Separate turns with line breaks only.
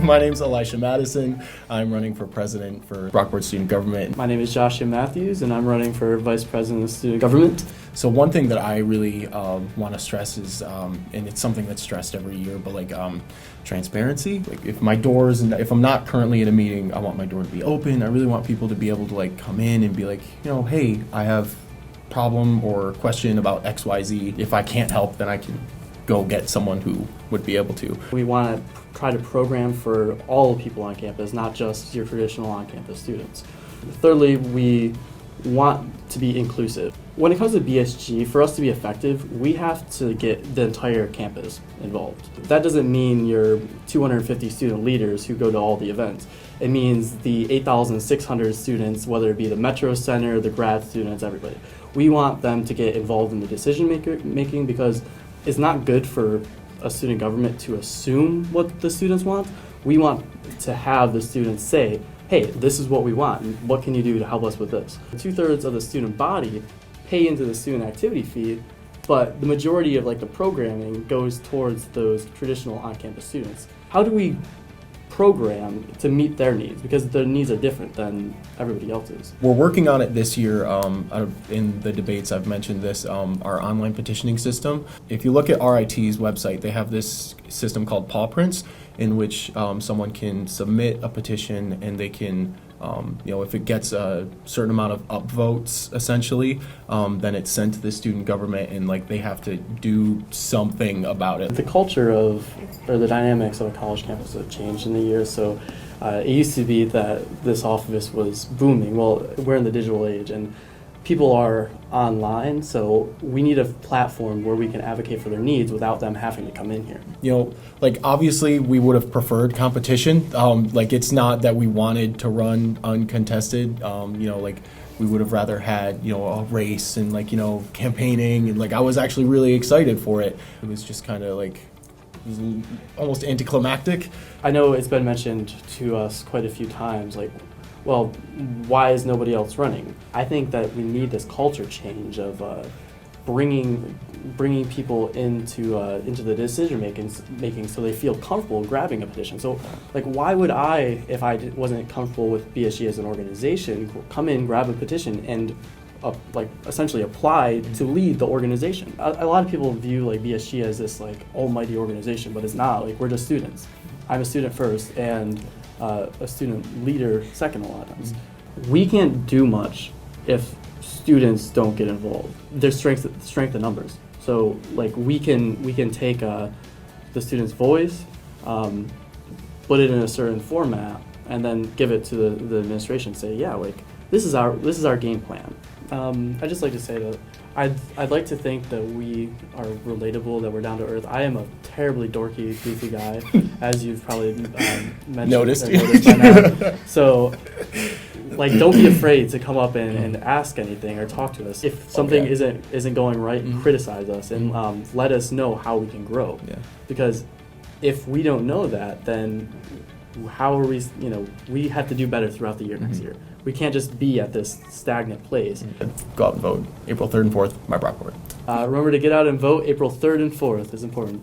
My name's Elisha Madison. I'm running for president for Brockport Student Government.
My name is Joshua Matthews, and I'm running for vice president of student government.
So one thing that I really want to stress is, and it's something that's stressed every year, but transparency. Like if my doors, and if I'm not currently in a meeting, I want my door to be open. I really want people to be able to come in and be like, hey, I have problem or question about XYZ. If I can't help, then I can go get someone who would be able to.
We want to try to program for all people on campus, not just your traditional on-campus students. Thirdly, we want to be inclusive. When it comes to BSG, for us to be effective, we have to get the entire campus involved. That doesn't mean your 250 student leaders who go to all the events. It means the 8,600 students, whether it be the Metro Center, the grad students, everybody. We want them to get involved in the decision making because it's not good for a student government to assume what the students want. We want to have the students say, hey, this is what we want, and what can you do to help us with this? 2/3 of the student body pay into the student activity fee, but the majority of the programming goes towards those traditional on-campus students. How do we program to meet their needs? Because their needs are different than everybody else's.
We're working on it this year. In the debates, I've mentioned this, our online petitioning system. If you look at RIT's website, they have this system called Paw Prints, in which someone can submit a petition and they can, if it gets a certain amount of upvotes, essentially, then it's sent to the student government and they have to do something about it.
The culture or the dynamics of a college campus have changed in the years. So it used to be that this office was booming. Well, we're in the digital age and people are online, so we need a platform where we can advocate for their needs without them having to come in here.
Obviously we would have preferred competition. It's not that we wanted to run uncontested. We would have rather had, a race and campaigning, and I was actually really excited for it. It was just kind of it was almost anticlimactic.
I know it's been mentioned to us quite a few times, well, why is nobody else running? I think that we need this culture change of bringing people into the decision making so they feel comfortable grabbing a petition. So why would I, if I wasn't comfortable with BSG as an organization, come in, grab a petition and essentially apply to lead the organization? A lot of people view BSG as this almighty organization, but it's not. We're just students. I'm a student first and a student leader second a lot of times. We can't do much if students don't get involved. There's strength in numbers. So we can take the student's voice, put it in a certain format, and then give it to the administration. Say, yeah, this is our game plan. I'd just like to say that I'd like to think that we are relatable, that we're down to earth. I am a terribly dorky, goofy guy, as you've probably mentioned.
Noticed
by now. So, don't be afraid to come up and ask anything or talk to us. If something isn't going right, criticize us and let us know how we can grow.
Yeah. Because
if we don't know that, then how are we? We have to do better throughout the year next year. We can't just be at this stagnant place.
Go out and vote. April 3rd and 4th, my Brockport.
Remember to get out and vote. April 3rd and 4th is important.